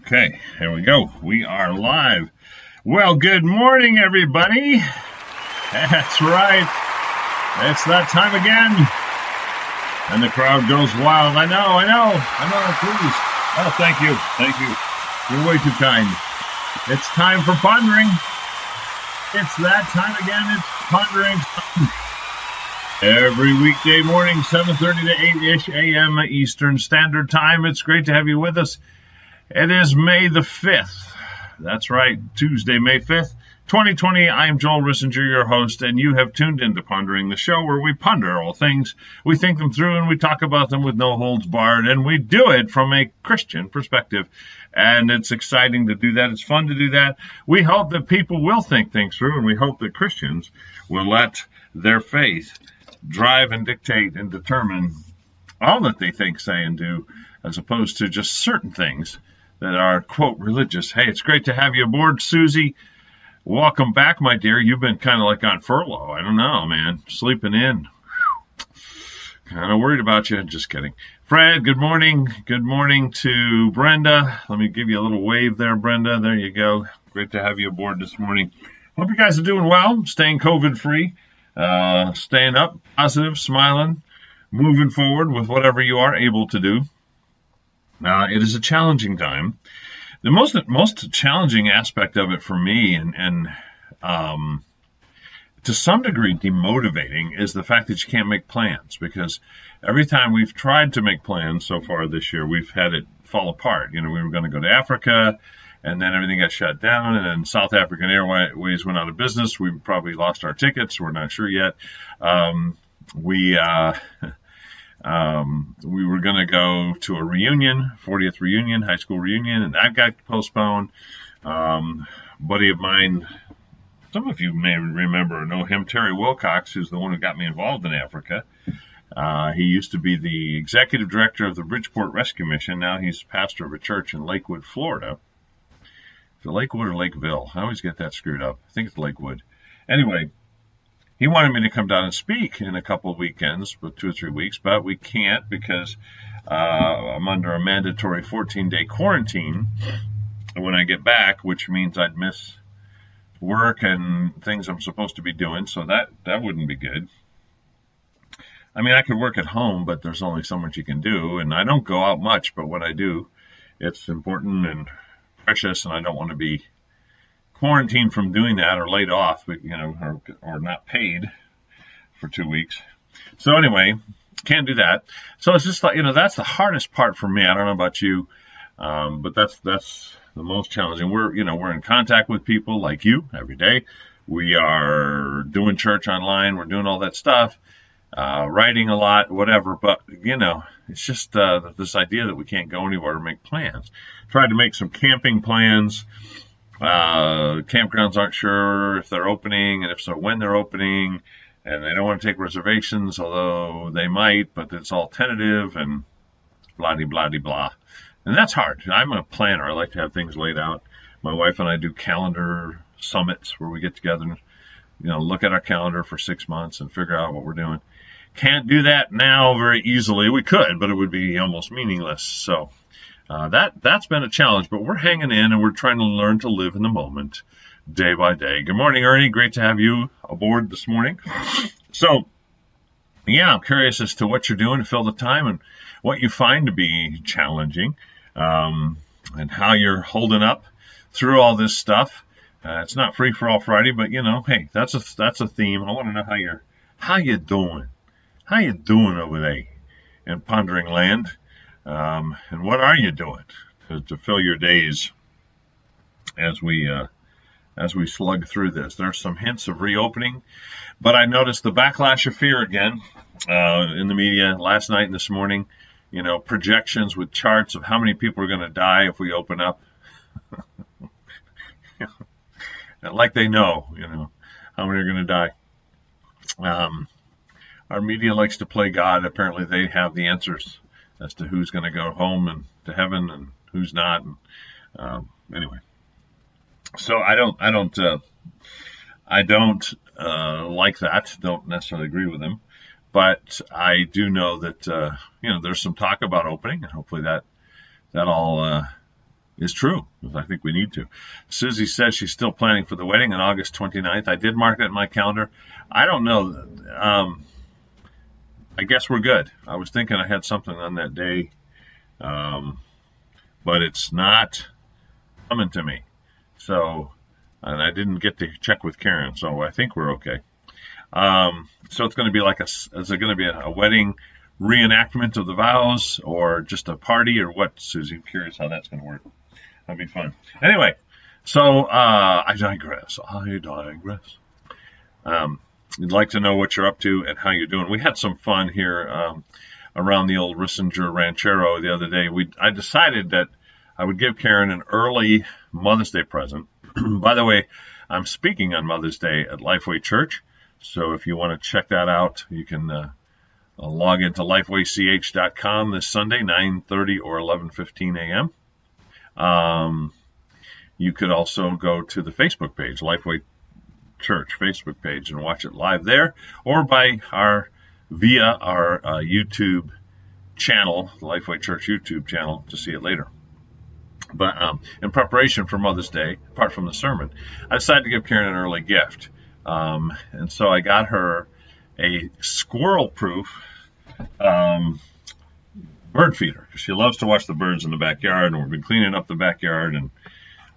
Okay, here we go. We are live. Well, good morning, everybody. That's right. It's that time again. And the crowd goes wild. I know. Please. Oh, thank you. You're way too kind. It's time for pondering. It's that time again. It's pondering. Every weekday morning, 7:30 to 8-ish a.m. Eastern Standard Time. It's great to have you with us. It is May the 5th. That's right, Tuesday, May 5th, 2020. I am Joel Rissinger, your host, and you have tuned into Pondering, the show where we ponder all things. We think them through and we talk about them with no holds barred, and we do it from a Christian perspective. And it's exciting to do that. It's fun to do that. We hope that people will think things through, and we hope that Christians will let their faith drive and dictate and determine all that they think, say, and do, as opposed to just certain things that are, quote, religious. Hey, it's great to have you aboard, Susie. Welcome back, my dear. You've been kind of like on furlough. I don't know, man. Sleeping in. Kind of worried about you. Just kidding. Fred, good morning. Good morning to Brenda. Let me give you a little wave there, Brenda. There you go. Great to have you aboard this morning. Hope you guys are doing well, staying COVID-free, staying up, positive, smiling, moving forward with whatever you are able to do. It is a challenging time. The most challenging aspect of it for me, and to some degree demotivating, is the fact that you can't make plans, because every time we've tried to make plans so far this year, we've had it fall apart. We were going to go to Africa, and then everything got shut down, and then South African Airways went out of business. We probably lost our tickets. We're not sure yet. We were going to go to a reunion, 40th reunion, high school reunion, and that got postponed. Buddy of mine, some of you may remember or know him, Terry Wilcox, who's the one who got me involved in Africa. He used to be the executive director of the Bridgeport Rescue Mission. Now he's pastor of a church in Lakewood, Florida. Is it Lakewood or Lakeville? I always get that screwed up. I think it's Lakewood. Anyway, he wanted me to come down and speak in a couple of weekends, with 2 or 3 weeks, but we can't because I'm under a mandatory 14-day quarantine when I get back, which means I'd miss work and things I'm supposed to be doing, so that wouldn't be good. I mean, I could work at home, but there's only so much you can do, and I don't go out much, but when I do, it's important and precious, and I don't want to be quarantined from doing that or laid off, or not paid for 2 weeks. So anyway, can't do that. So it's just like, that's the hardest part for me. I don't know about you, but that's the most challenging. We're in contact with people like you every day. We are doing church online. We're doing all that stuff, writing a lot, whatever. But, it's just this idea that we can't go anywhere to make plans. Tried to make some camping plans. Campgrounds aren't sure if they're opening, and if so, when they're opening, and they don't want to take reservations, although they might, but it's all tentative and blah-de-blah-de-blah. And that's hard. I'm a planner. I like to have things laid out. My wife and I do calendar summits where we get together and, look at our calendar for 6 months and figure out what we're doing. Can't do that now very easily. We could, but it would be almost meaningless. So that's been a challenge, but we're hanging in and we're trying to learn to live in the moment day by day. Good morning, Ernie. Great to have you aboard this morning. So, I'm curious as to what you're doing to fill the time and what you find to be challenging, and how you're holding up through all this stuff. It's not Free for All Friday, but hey, that's a theme. I want to know how you doing. How you doing over there in Pondering Land? And what are you doing to fill your days as we slug through this? There's some hints of reopening, but I noticed the backlash of fear again in the media last night and this morning. Projections with charts of how many people are going to die if we open up. Like they know, how many are going to die. Our media likes to play God. Apparently they have the answers as to who's going to go home and to heaven and who's not. And, anyway, so I don't like that. Don't necessarily agree with him, but I do know that there's some talk about opening, and hopefully that all is true. I think we need to. Susie says she's still planning for the wedding on August 29th. I did mark that in my calendar. I don't know. I guess we're good. I was thinking I had something on that day, but it's not coming to me. So, and I didn't get to check with Karen, so I think we're okay. So it's going to be like is it going to be a wedding reenactment of the vows, or just a party, or what, Susie? I'm curious how that's going to work. That'd be fun. Anyway, so I digress. You'd like to know what you're up to and how you're doing. We had some fun here around the old Rissinger Ranchero the other day. I decided that I would give Karen an early Mother's Day present. By the way, I'm speaking on Mother's Day at Lifeway Church, so if you want to check that out, you can log into lifewaych.com this Sunday, 9:30 or 11:15 a.m. You could also go to the Facebook page, Lifeway Church Facebook page, and watch it live there, or via our YouTube channel, the Lifeway Church YouTube channel, to see it later. But in preparation for Mother's Day, apart from the sermon, I decided to give Karen an early gift. And so I got her a squirrel-proof bird feeder. She loves to watch the birds in the backyard, and we've been cleaning up the backyard, and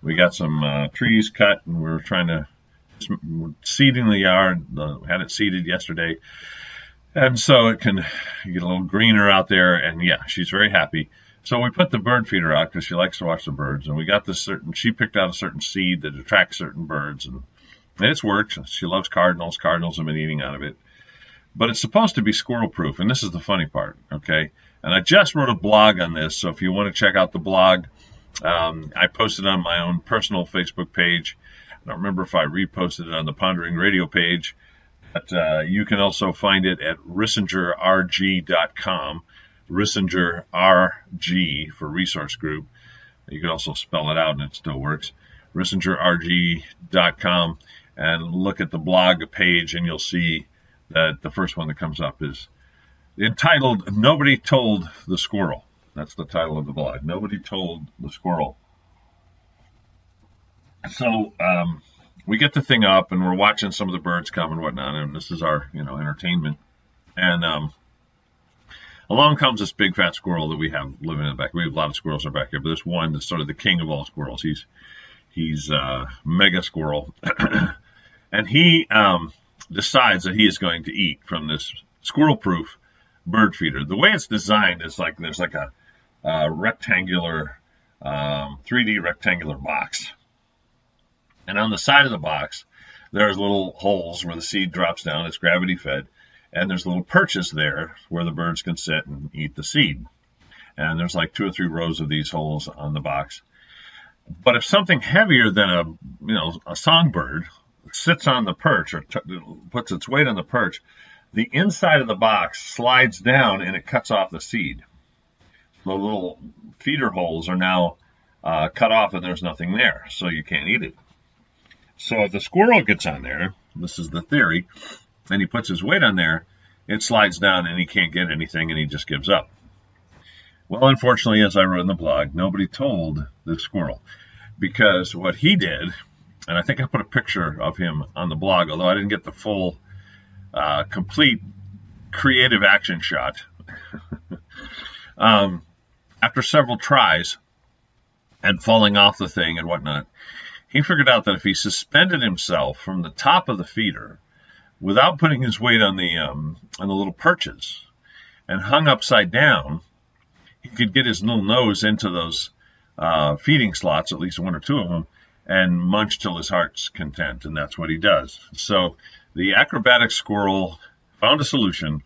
we got some trees cut, and we're trying to seeding the yard. Had it seeded yesterday, and so it can get a little greener out there, and yeah, she's very happy. So we put the bird feeder out because she likes to watch the birds, and we got she picked out a certain seed that attracts certain birds, and it's worked. She loves cardinals. Cardinals have been eating out of it. But it's supposed to be squirrel proof, and this is the funny part, okay? And I just wrote a blog on this, so if you want to check out the blog, I posted on my own personal Facebook page. I don't remember if I reposted it on the Pondering Radio page, but you can also find it at rissingerrg.com. Rissinger RG for resource group. You can also spell it out and it still works. rissingerrg.com, and look at the blog page, and you'll see that the first one that comes up is entitled "Nobody Told the Squirrel." That's the title of the blog. Nobody told the squirrel. So we get the thing up, and we're watching some of the birds come and whatnot, and this is our entertainment. And along comes this big fat squirrel that we have living in the back. We have a lot of squirrels in the back here, but this one is sort of the king of all squirrels. He's mega squirrel, and he decides that he is going to eat from this squirrel-proof bird feeder. The way it's designed is like there's like a rectangular, 3D rectangular box, and on the side of the box there's little holes where the seed drops down. It's gravity fed. And there's little perches there where the birds can sit and eat the seed. And there's like 2 or 3 rows of these holes on the box. But if something heavier than a songbird sits on the perch or puts its weight on the perch, the inside of the box slides down and it cuts off the seed. The little feeder holes are now cut off and there's nothing there, so you can't eat it. So if the squirrel gets on there, this is the theory, and he puts his weight on there, it slides down and he can't get anything and he just gives up. Well, unfortunately, as I wrote in the blog, nobody told the squirrel, because what he did, and I think I put a picture of him on the blog, although I didn't get the full, complete creative action shot. After several tries and falling off the thing and whatnot, he figured out that if he suspended himself from the top of the feeder without putting his weight on the little perches and hung upside down, he could get his little nose into those feeding slots, at least 1 or 2 of them, and munch till his heart's content, and that's what he does. So the acrobatic squirrel found a solution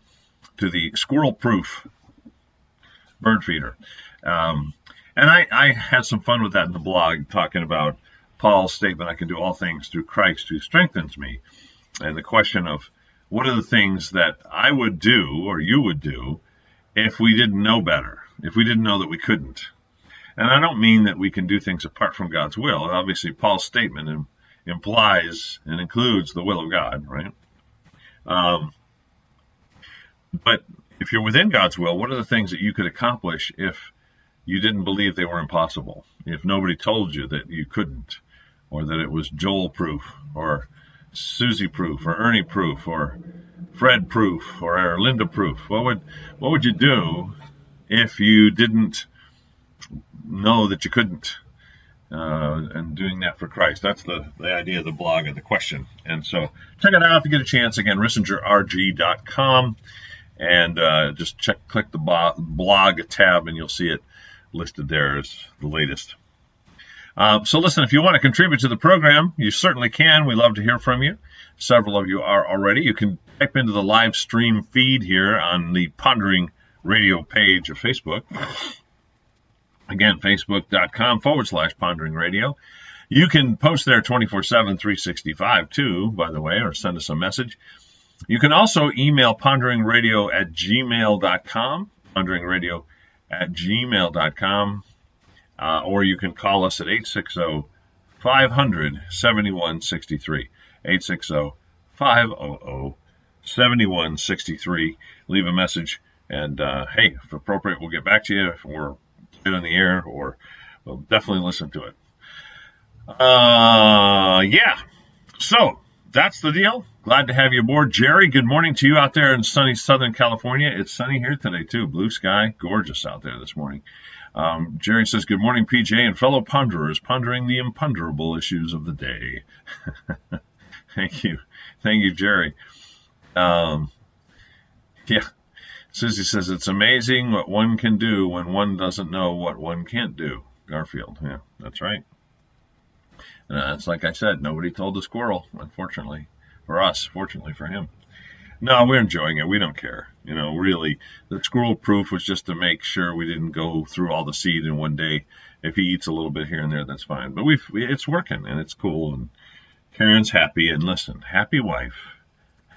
to the squirrel-proof bird feeder. And I had some fun with that in the blog, talking about Paul's statement, I can do all things through Christ who strengthens me. And the question of what are the things that I would do or you would do if we didn't know better, if we didn't know that we couldn't. And I don't mean that we can do things apart from God's will. Obviously, Paul's statement implies and includes the will of God, right? But if you're within God's will, what are the things that you could accomplish if you didn't believe they were impossible, if nobody told you that you couldn't, or that it was Joel proof, or Susie proof, or Ernie proof, or Fred proof, or Linda proof, what would you do if you didn't know that you couldn't? And doing that for Christ. That's the idea of the blog and the question. And so check it out if you get a chance. Again, rissingerrg.com, and just click the blog tab, and you'll see it listed there as the latest. So listen, if you want to contribute to the program, you certainly can. We love to hear from you. Several of you are already. You can type into the live stream feed here on the Pondering Radio page of Facebook. Again, facebook.com/Pondering Radio. You can post there 24/7, 365 too, by the way, or send us a message. You can also email ponderingradio@gmail.com, ponderingradio@gmail.com, or you can call us at 860-500-7163, 860-500-7163. Leave a message, and hey, if appropriate, we'll get back to you. If we're on the air, or we'll definitely listen to it. Yeah, so that's the deal. Glad to have you aboard. Jerry, good morning to you out there in sunny Southern California. It's sunny here today too. Blue sky, gorgeous out there this morning. Jerry says, good morning, PJ and fellow ponderers, pondering the imponderable issues of the day. Thank you, Jerry. Yeah. Susie says, it's amazing what one can do when one doesn't know what one can't do. Garfield, yeah, that's right. It's like I said, nobody told the squirrel, unfortunately, for us, fortunately for him. No, we're enjoying it. We don't care. Really, the squirrel proof was just to make sure we didn't go through all the seed in one day. If he eats a little bit here and there, that's fine. But it's working, and it's cool, and Karen's happy. And listen, happy wife,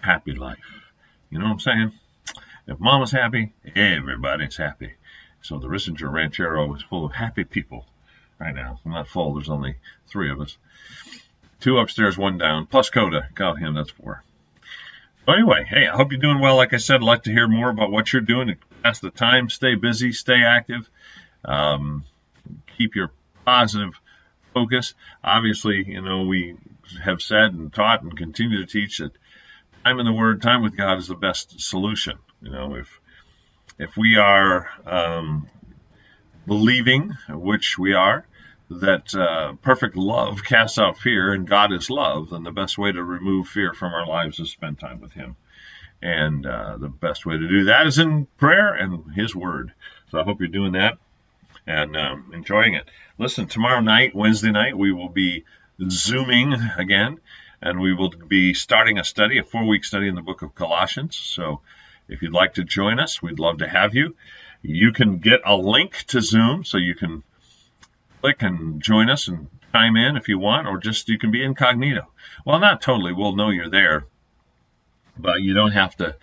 happy life. You know what I'm saying? If Mama's happy, everybody's happy. So the Rissinger Ranchero is full of happy people right now. I'm not full. There's only 3 of us. 2 upstairs, 1 down, plus Coda. Got him, that's 4. So anyway, hey, I hope you're doing well. Like I said, I'd like to hear more about what you're doing to pass the time. Stay busy, stay active. Keep your positive focus. Obviously, we have said and taught and continue to teach that time in the Word, time with God is the best solution. If we are believing, which we are, that perfect love casts out fear, and God is love, then the best way to remove fear from our lives is spend time with Him. And the best way to do that is in prayer and His Word. So I hope you're doing that and enjoying it. Listen, tomorrow night, Wednesday night, we will be Zooming again, and we will be starting a study, a 4-week study in the book of Colossians. So if you'd like to join us, we'd love to have you. You can get a link to Zoom, so you can click and join us and chime in if you want, or just you can be incognito. Well, not totally. We'll know you're there, but you don't have to,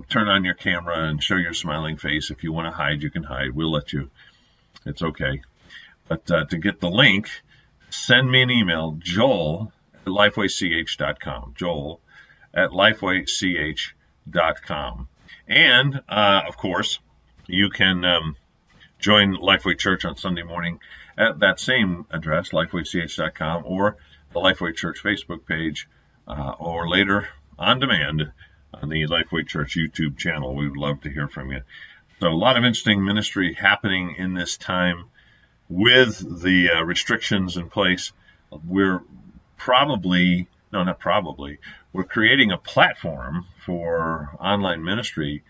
turn on your camera and show your smiling face. If you want to hide, you can hide. We'll let you. It's okay. But to get the link, send me an email, joel@lifewaych.com, joel@lifewaych.com. And, of course, you can join Lifeway Church on Sunday morning at that same address, lifewaych.com, or the Lifeway Church Facebook page, or later on demand on the Lifeway Church YouTube channel. We would love to hear from you. So a lot of interesting ministry happening in this time with the restrictions in place. We're creating a platform for online ministry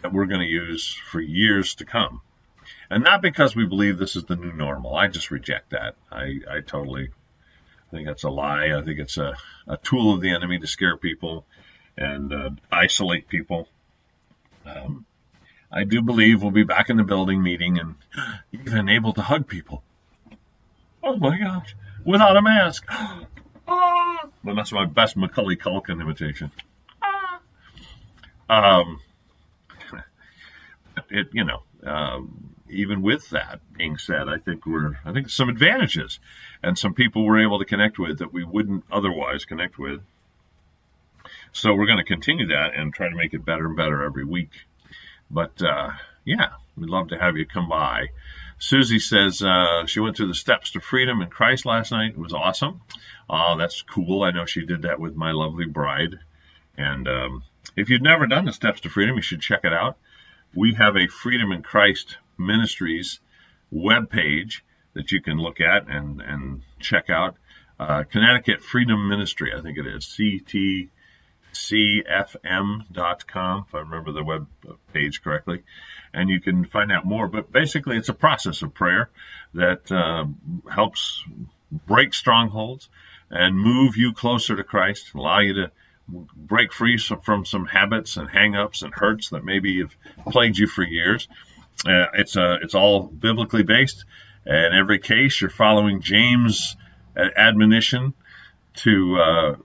that we're going to use for years to come. And not because we believe this is the new normal. I just reject that. I think that's a lie. I think it's a tool of the enemy to scare people and isolate people. I do believe we'll be back in the building meeting and even able to hug people. Oh my gosh, without a mask. Well, that's my best Macaulay Culkin imitation. Even with that being said, I think some advantages, and some people we're able to connect with that we wouldn't otherwise connect with. So we're going to continue that and try to make it better and better every week. But we'd love to have you come by. Susie says she went through the steps to freedom in Christ last night. It was awesome. That's cool. I know she did that with my lovely bride. And if you've never done the steps to freedom, you should check it out. We have a Freedom in Christ Ministries webpage that you can look at and check out. Connecticut Freedom Ministry, I think it is, ctcfm.com, if I remember the web page correctly, and you can find out more. But basically, it's a process of prayer that helps break strongholds and move you closer to Christ, allow you to break free from some habits and hang-ups and hurts that maybe have plagued you for years. It's all biblically based. In every case, you're following James' admonition to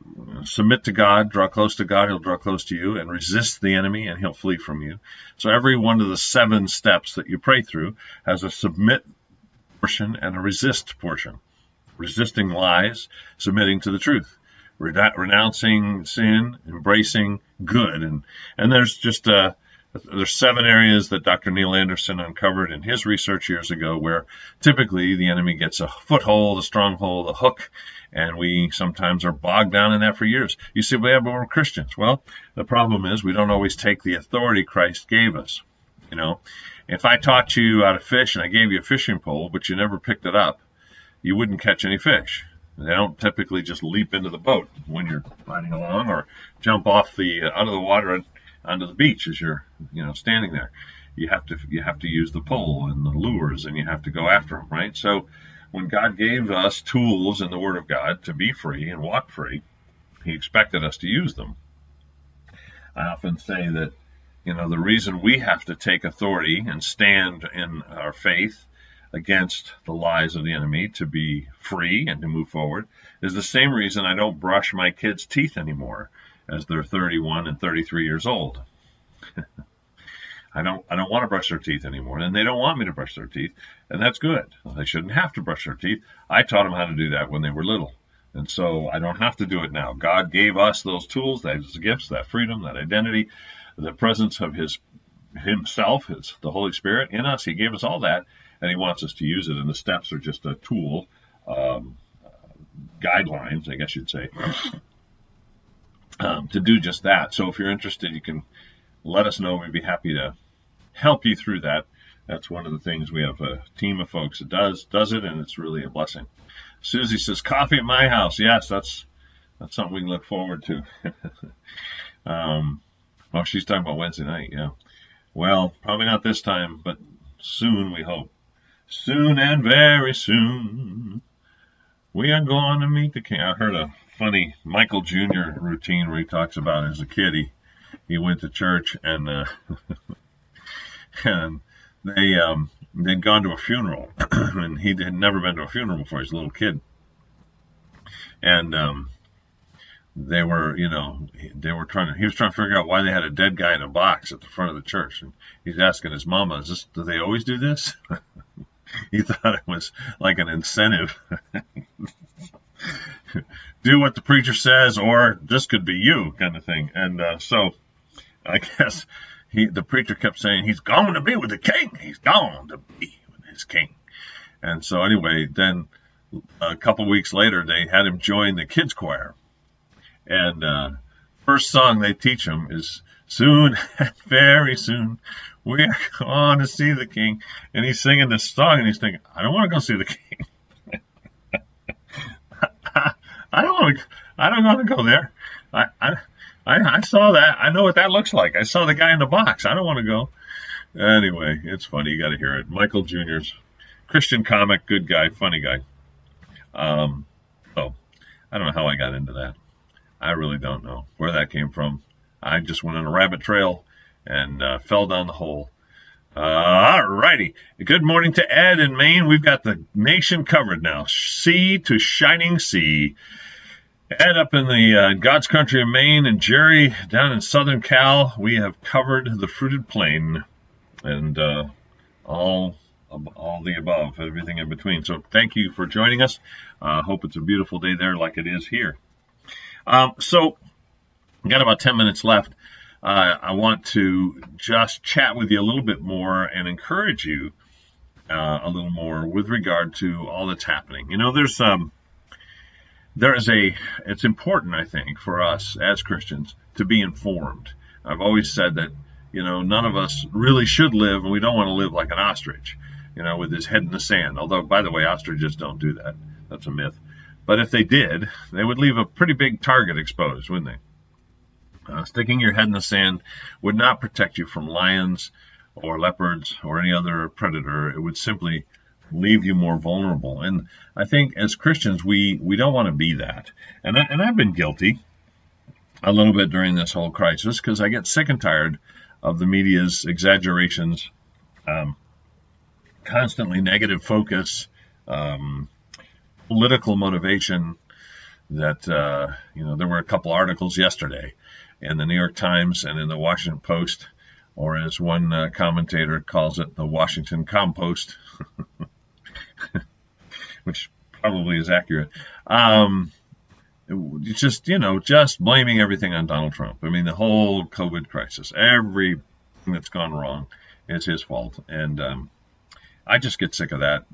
submit to God, draw close to God, he'll draw close to you, and resist the enemy, and he'll flee from you. So every one of the 7 steps that you pray through has a submit portion and a resist portion. Resisting lies, submitting to the truth. Renouncing sin, embracing good. And there's just there's 7 areas that Dr. Neil Anderson uncovered in his research years ago where typically the enemy gets a foothold, a stronghold, a hook, and we sometimes are bogged down in that for years. You say, well, we're Christians. Well, the problem is we don't always take the authority Christ gave us. You know, if I taught you how to fish and I gave you a fishing pole, but you never picked it up, you wouldn't catch any fish. They don't typically just leap into the boat when you're riding along or jump off out of the water onto the beach as you're standing there. You have to use the pole and the lures, and you have to go after them, right? So when God gave us tools in the Word of God to be free and walk free, He expected us to use them. I often say that the reason we have to take authority and stand in our faith against the lies of the enemy to be free and to move forward is the same reason I don't brush my kids' teeth anymore as they're 31 and 33 years old. I don't want to brush their teeth anymore, and they don't want me to brush their teeth, and that's good. They shouldn't have to brush their teeth. I taught them how to do that when they were little, and so I don't have to do it now. God gave us those tools, those gifts, that freedom, that identity, the presence of Himself, the Holy Spirit in us. He gave us all that, and He wants us to use it, and the steps are just a tool, guidelines, I guess you'd say, to do just that. So if you're interested, you can let us know. We'd be happy to help you through that. That's one of the things. We have a team of folks that does it, and it's really a blessing. Susie says, coffee at my house. Yes, that's something we can look forward to. Well, she's talking about Wednesday night, yeah. Well, probably not this time, but soon, we hope. Soon and very soon, we are going to meet the King. I heard a funny Michael Jr. routine where he talks about as a kid, he went to church and and they'd gone to a funeral, and he had never been to a funeral before. He was a little kid, and he was trying to figure out why they had a dead guy in a box at the front of the church, and he's asking his mama, do they always do this? He thought it was like an incentive. Do what the preacher says, or this could be you, kind of thing. And so I guess the preacher kept saying, he's going to be with the king. He's going to be with his king. And so anyway, then a couple weeks later, they had him join the kids choir. And first song they teach him is, soon, very soon, we're going to see the king. And he's singing this song, and he's thinking, I don't want to go see the king. I don't want to go there. I saw that. I know what that looks like. I saw the guy in the box. I don't want to go. Anyway, it's funny. You got to hear it. Michael Jr.'s Christian comic, good guy, funny guy. So I don't know how I got into that. I really don't know where that came from. I just went on a rabbit trail and fell down the hole. All righty. Good morning to Ed in Maine. We've got the nation covered now. Sea to shining sea. Ed up in the God's country of Maine, and Jerry down in Southern Cal. We have covered the fruited plain and all the above, everything in between. So thank you for joining us. Hope it's a beautiful day there like it is here. So we've got about 10 minutes left. I want to just chat with you a little bit more and encourage you a little more with regard to all that's happening. It's important, I think, for us as Christians to be informed. I've always said that, none of us really should live, and we don't want to live like an ostrich, with his head in the sand. Although, by the way, ostriches don't do that. That's a myth. But if they did, they would leave a pretty big target exposed, wouldn't they? Sticking your head in the sand would not protect you from lions or leopards or any other predator. It would simply leave you more vulnerable. And I think as Christians, we don't want to be that. And I've been guilty a little bit during this whole crisis, because I get sick and tired of the media's exaggerations, constantly negative focus, political motivation. That there were a couple articles yesterday in the New York Times and in the Washington Post, or as one commentator calls it, the Washington Compost, which probably is accurate. Just blaming everything on Donald Trump. I mean, the whole COVID crisis, everything that's gone wrong is his fault. And I just get sick of that.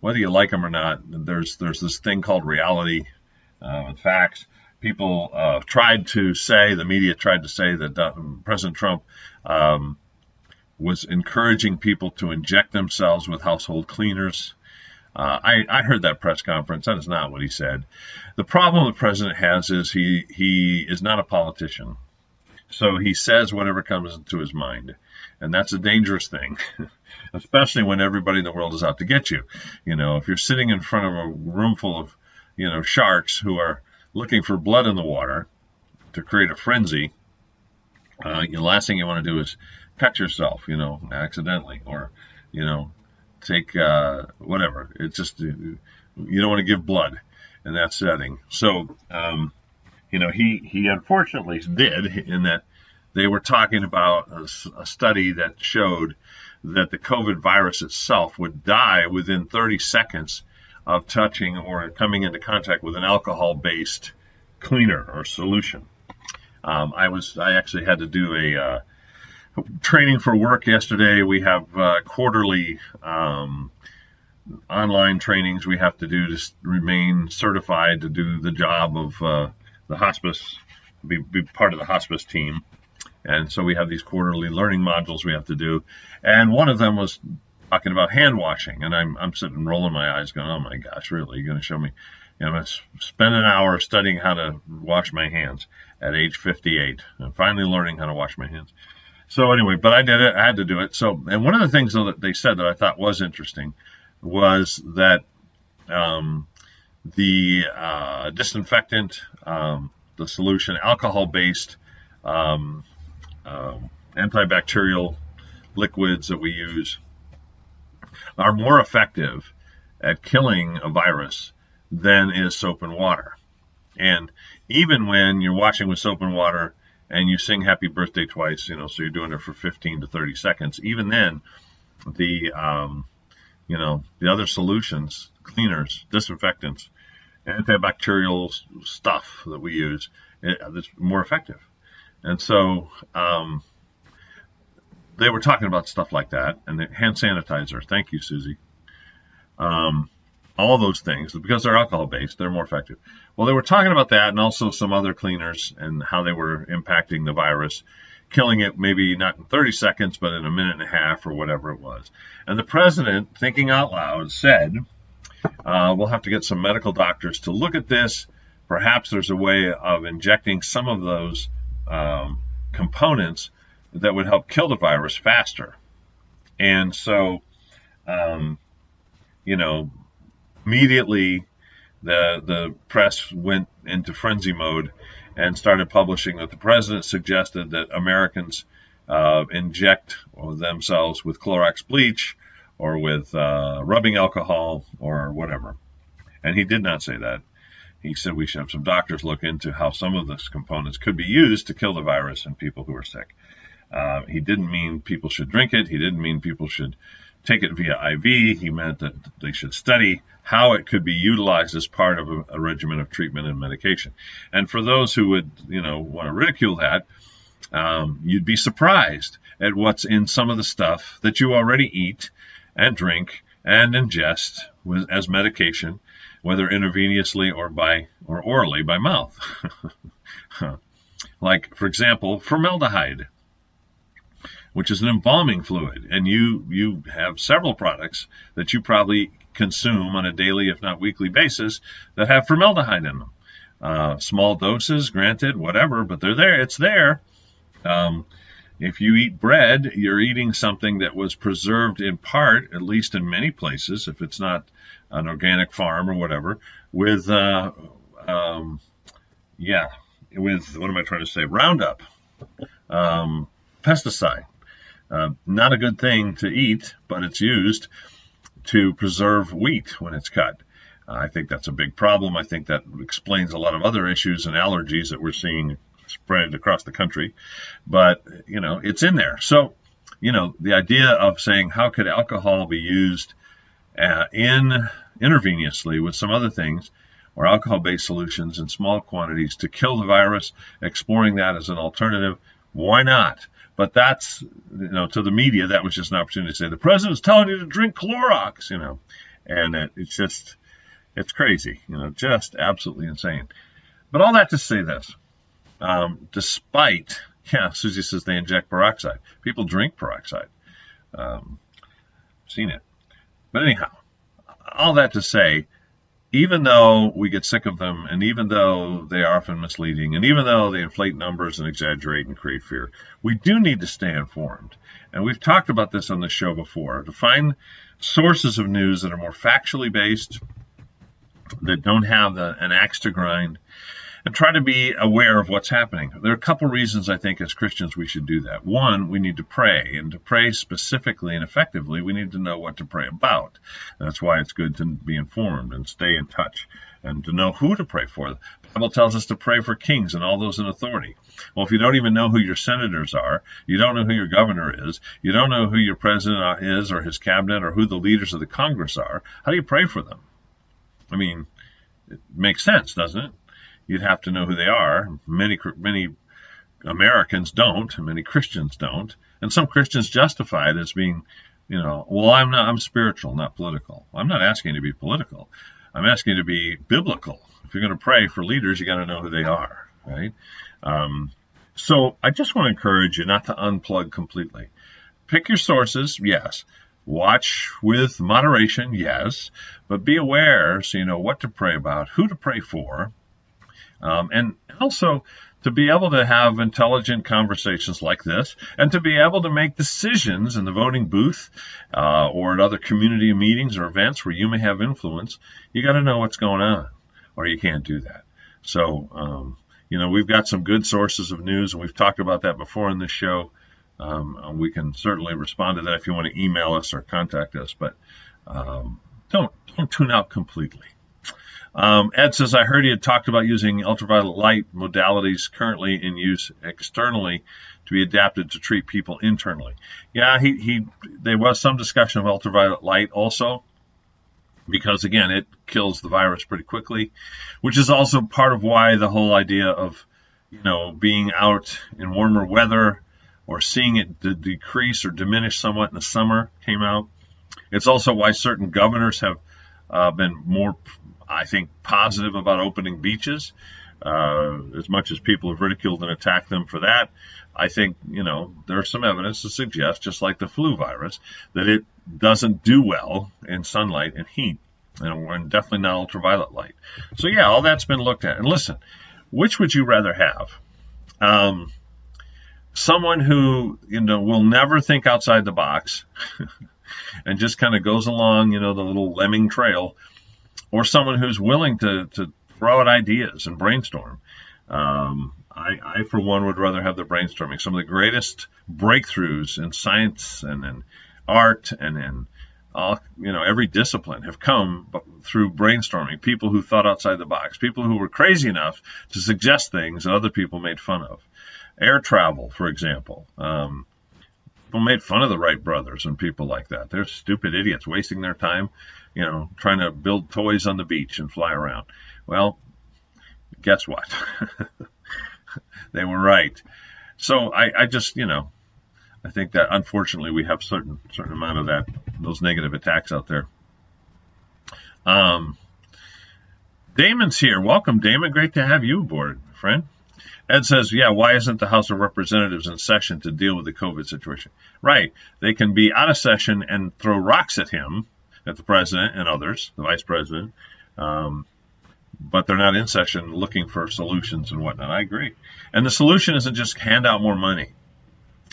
Whether you like him or not, there's this thing called reality, facts. People the media tried to say that President Trump was encouraging people to inject themselves with household cleaners. I heard that press conference. That is not what he said. The problem the president has is he is not a politician. So he says whatever comes into his mind. And that's a dangerous thing, especially when everybody in the world is out to get you. If you're sitting in front of a room full of, sharks who are looking for blood in the water to create a frenzy, the last thing you want to do is cut yourself, accidentally, or, take whatever. It's just, you don't want to give blood in that setting. So, he unfortunately did, in that they were talking about a study that showed that the COVID virus itself would die within 30 seconds of touching or coming into contact with an alcohol-based cleaner or solution. I actually had to do a training for work yesterday. We have quarterly online trainings we have to do to remain certified to do the job of the hospice, be part of the hospice team. And so we have these quarterly learning modules we have to do. And one of them was talking about hand washing. And I'm sitting rolling my eyes going, oh my gosh, really? You're going to show me? I'm going to spend an hour studying how to wash my hands at age 58 and finally learning how to wash my hands. So anyway, but I did it. I had to do it. So, and one of the things that they said that I thought was interesting was that the disinfectant, the solution, alcohol-based antibacterial liquids that we use are more effective at killing a virus than is soap and water. And even when you're washing with soap and water and you sing happy birthday twice, so you're doing it for 15 to 30 seconds, even then the other solutions, cleaners, disinfectants, antibacterial stuff that we use, is more effective. And so they were talking about stuff like that, and the hand sanitizer. Thank you, Susie. All those things, because they're alcohol-based, they're more effective. Well, they were talking about that and also some other cleaners and how they were impacting the virus, killing it maybe not in 30 seconds, but in a minute and a half or whatever it was. And the president, thinking out loud, said, we'll have to get some medical doctors to look at this. Perhaps there's a way of injecting some of those components that would help kill the virus faster. And so, immediately the press went into frenzy mode and started publishing that the president suggested that Americans inject themselves with Clorox bleach or with rubbing alcohol or whatever. And he did not say that. He said we should have some doctors look into how some of those components could be used to kill the virus in people who are sick. He didn't mean people should drink it. He didn't mean people should take it via IV. He meant that they should study how it could be utilized as part of a regimen of treatment and medication. And for those who would, want to ridicule that, you'd be surprised at what's in some of the stuff that you already eat and drink and ingest as medication, whether intravenously or orally by mouth. Like, for example, formaldehyde, which is an embalming fluid, and you have several products that you probably consume on a daily, if not weekly basis that have formaldehyde in them. Small doses, granted, whatever, but they're there. It's there. If you eat bread, you're eating something that was preserved in part, at least in many places, if it's not an organic farm or whatever, with what am I trying to say? Roundup, pesticide. Not a good thing to eat, but it's used to preserve wheat when it's cut. I think that's a big problem. I think that explains a lot of other issues and allergies that we're seeing spread across the country. But, it's in there. So, the idea of saying, how could alcohol be used intravenously with some other things, or alcohol-based solutions in small quantities to kill the virus, exploring that as an alternative, why not? But that's, to the media, that was just an opportunity to say, the president's telling you to drink Clorox, and it's crazy, just absolutely insane. But all that to say this, despite, Susie says they inject peroxide. People drink peroxide. Seen it. But anyhow, all that to say, even though we get sick of them, and even though they are often misleading, and even though they inflate numbers and exaggerate and create fear, we do need to stay informed. And we've talked about this on the show before, to find sources of news that are more factually based, that don't have an axe to grind, and try to be aware of what's happening. There are a couple reasons I think as Christians we should do that. One, we need to pray, and to pray specifically and effectively, we need to know what to pray about. That's why it's good to be informed and stay in touch and to know who to pray for. The Bible tells us to pray for kings and all those in authority. Well, if you don't even know who your senators are, you don't know who your governor is, you don't know who your president is or his cabinet or who the leaders of the Congress are, how do you pray for them? I mean, it makes sense, doesn't it? You'd have to know who they are. Many Americans don't, and many Christians don't. And some Christians justify it as being, well, I'm spiritual, not political. I'm not asking you to be political. I'm asking you to be biblical. If you're going to pray for leaders, you got to know who they are, right? So I just want to encourage you not to unplug completely. Pick your sources, yes. Watch with moderation, yes. But be aware so you know what to pray about, who to pray for. And also to be able to have intelligent conversations like this, and to be able to make decisions in the voting booth or at other community meetings or events where you may have influence, you got to know what's going on, or you can't do that. So, we've got some good sources of news, and we've talked about that before in this show. We can certainly respond to that if you want to email us or contact us, but don't tune out completely. Ed says, I heard he had talked about using ultraviolet light modalities currently in use externally to be adapted to treat people internally. Yeah, there was some discussion of ultraviolet light also, because, again, it kills the virus pretty quickly, which is also part of why the whole idea of, being out in warmer weather or seeing it decrease or diminish somewhat in the summer came out. It's also why certain governors have been more, I think, positive about opening beaches, as much as people have ridiculed and attacked them for that. I think, there's some evidence to suggest, just like the flu virus, that it doesn't do well in sunlight and heat, and definitely not ultraviolet light. So, yeah, all that's been looked at. And listen, which would you rather have? Someone who, will never think outside the box and just kind of goes along, the little lemming trail, or someone who's willing to throw out ideas and brainstorm. I, for one, would rather have the brainstorming. Some of the greatest breakthroughs in science and in art and in every discipline have come through brainstorming. People who thought outside the box, people who were crazy enough to suggest things that other people made fun of. Air travel, for example. People made fun of the Wright brothers and people like that. They're stupid idiots wasting their time, trying to build toys on the beach and fly around. Well, guess what? They were right. So I just, I think that unfortunately we have certain amount of those negative attacks out there. Damon's here. Welcome, Damon. Great to have you aboard, friend. Ed says, yeah, why isn't the House of Representatives in session to deal with the COVID situation? Right. They can be out of session and throw rocks at him, at the president and others, the vice president, but they're not in session looking for solutions and whatnot. I agree. And the solution isn't just hand out more money.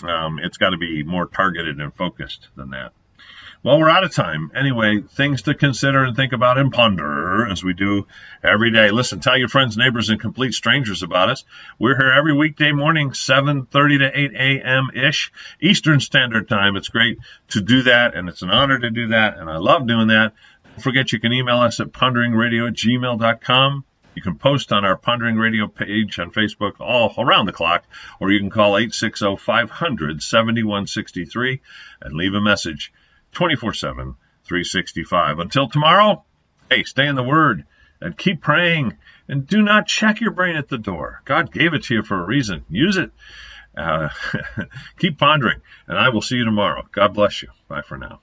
It's got to be more targeted and focused than that. Well, we're out of time. Anyway, things to consider and think about and ponder as we do every day. Listen, tell your friends, neighbors, and complete strangers about us. We're here every weekday morning, 7:30 to 8 a.m.-ish, Eastern Standard Time. It's great to do that, and it's an honor to do that, and I love doing that. Don't forget, you can email us at ponderingradio@gmail.com. You can post on our Pondering Radio page on Facebook all around the clock, or you can call 860-500-7163 and leave a message 24/7, 365. Until tomorrow, hey, stay in the Word and keep praying, and do not check your brain at the door. God gave it to you for a reason. Use it. Keep pondering, and I will see you tomorrow. God bless you. Bye for now.